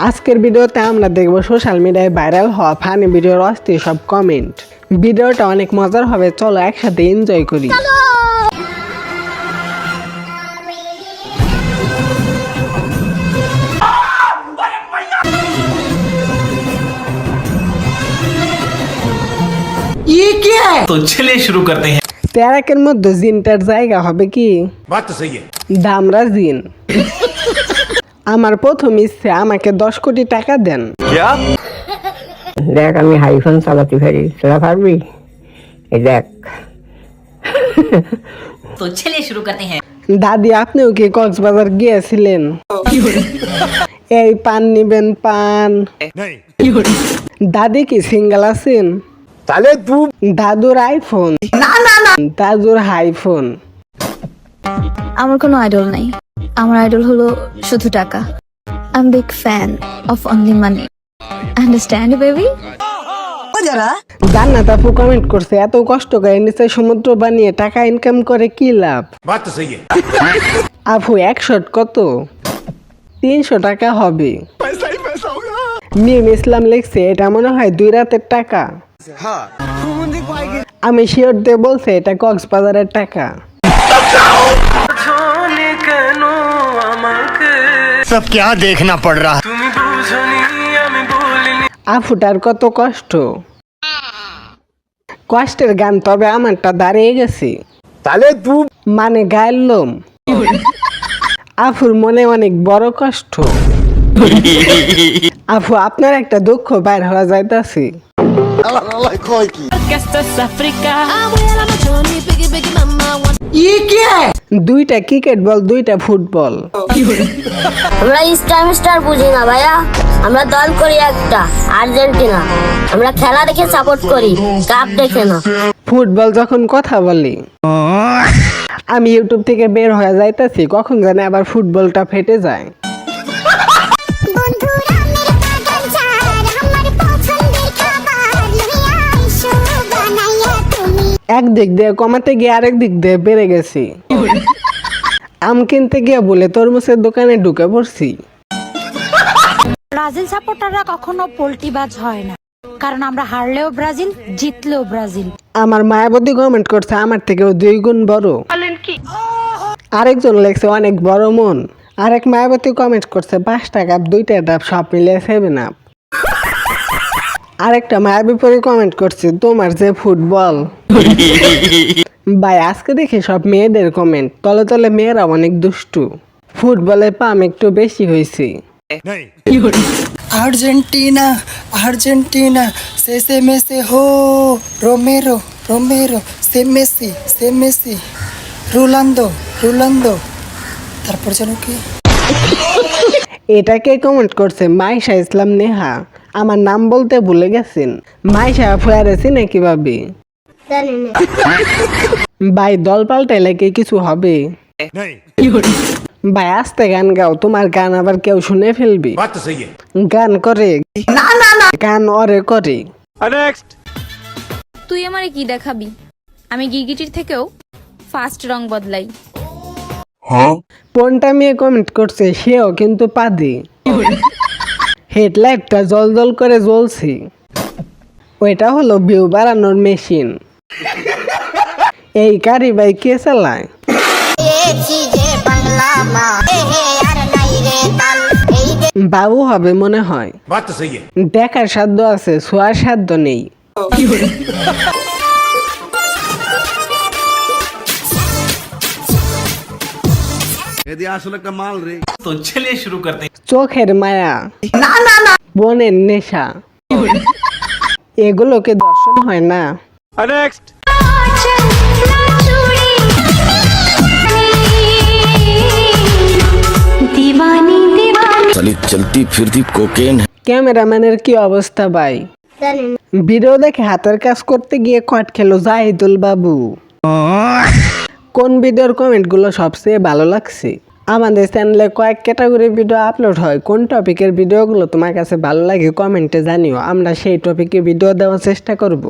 আজকের ভিডিওতে আমরা দেখব সোশ্যাল মিডিয়ায় ভাইরাল হওয়া ফানি ভিডিওর অস্থির সব কমেন্ট। ভিডিওটা অনেক মজার হবে, চলো একসাথে এনজয় করি। ये क्या है? तो चलिए शुरू करते हैं। তেরাকের মধ্যে জিনটার জায়গা হবে কি? बात तो सही है। দামরা জিন। আমার প্রথম ইচ্ছে আমাকে 10 কোটি টাকা দেন। দেখ আমি হাইফোন চালাতে পারি, তোরা পারবি? এই দেখ। तो चलिए शुरू करते हैं। দাদি আপনিও কি কক্সবাজার গিয়েছিলেন? এই পান নিবেন পান। দাদি কি সিঙ্গেল আছেন? তাহলে তুই দাদুর আইফোন দাদুর হাইফোন। আমার কোনো আইডল নাই, আমার আইডল হলো শুধু টাকা। I am big fan of only money, understand baby? জান্নাত আপু কমেন্ট করছে, এত কষ্ট করে নিচে সমুদ্র বানিয়ে টাকা ইনকাম করে কি লাভ? बात तो सही है। আপু 1 শট কত? 300 টাকা হবে। মিম ইসলাম লিখছে, এটা মনে হয় 2 রাতের টাকা। আমি শিওর দিয়ে বলছে এটা কক্সবাজারের টাকা। सब क्या देखना पड़ रहा है। আফুটার কত কষ্ট, কষ্টের গান, তবে আমারটা দাঁড়িয়ে গেছে। তাহলে তুই মানে গায়ের লোম। আফুর মনে অনেক বড় কষ্ট। আফু আপনার একটা দুঃখ বাইর হওয়া যাইতাছে। ये क्या है? 2টা ক্রিকেট বল, 2টা ফুটবল। আমরা স্টার বুঝি না ভাইয়া, আমরা দল করি একটা আর্জেন্টিনা। আমরা খেলা দেখে সাপোর্ট করি, কাপ দেখে না। ফুটবল যখন কথা বলি, আমি ইউটিউব থেকে বের হয়ে যাইতাছি, কখন জানে আবার ফুটবলটা ফেটে যায়। এক দিক দিয়ে কমাতে গিয়ে আরেক দিক দিয়ে বেড়ে গেছি। আম কিনতে গিয়ে বলে তরমুজের দোকানে ঢুকে পড়ছি। ব্রাজিল সাপোর্টাররা কখনো পোল্টিবাজ হয় না, কারণ আমরা হারলেও ব্রাজিল, জিতলেও ব্রাজিল। আমার মায়াবতী কমেন্ট করছে, আমার থেকেও 2 গুণ বড়। আরেকজন লেখছে অনেক বড় মন। আরেক মায়াবতী কমেন্ট করছে 5টা কাপ, 2টা ডাব, সব মিলিয়ে 7 আপ। আরেকটা মায়াবী পরে কমেন্ট করছে, তোমার যে ফুটবল। ভাই আজকে দেখি সব মেয়েদের কমেন্ট, তলে তলে মেয়েরা অনেক দুষ্টু। ফুটবলে পাম একটু বেশি হয়েছে। अर्जेंटीना अर्जेंटीना से में से हो रोमेरो रोमेरो से मेसी रोलांदो रोलांदो তারপর যেন কি এটাকে কমেন্ট করছে মাইশা ইসলাম নেহা। আমার নাম বলতে ভুলে গেছেন। মাইশা ফুয়ারেছি না কিভাবে? ভাই দল পাল্টাইলে কি কিছু হবে? ভাই আস্তে গান গাও, তোমার গান আবার কেউ শুনে ফেলবে। बात तो सही है। গান করে গান অরে করে। তুই আমারে কি দেখাবি? আমি গিরগিটির থেকেও ফাস্ট রং বদলাই। পনটা মেয়ে কমেন্ট করছে, সেও কিন্তু পাদি। হেডলাইটটা জল জল করে জ্বলছে, ওইটা হলো ভিউ বাড়ানোর মেশিন। এই গাড়ি ভাই কে চালায়? বাবু হবে মনে হয়। बात तो सही है। দেখার সাধ্য আছে, ছোঁয়ার সাধ্য নেই। तो चलिए शुरू करते हैं। চোখের মায়া, বনের নেশা, এগুলোকে দর্শন হয় না। चलती फिरती कोकेन। ক্যামেরাম্যানের কি অবস্থা ভাই? ভিডিও দেখে হাতের কাজ করতে গিয়ে কট খেলো জাহিদুল বাবু। কোন ভিডিওর কমেন্টগুলো সবচেয়ে ভালো লাগছে? আমাদের চ্যানেলে কয়েক ক্যাটাগরির ভিডিও আপলোড হয়, কোন টপিকের ভিডিওগুলো তোমার কাছে ভালো লাগে কমেন্টে জানিও, আমরা সেই টপিকে ভিডিও দেওয়ার চেষ্টা করব।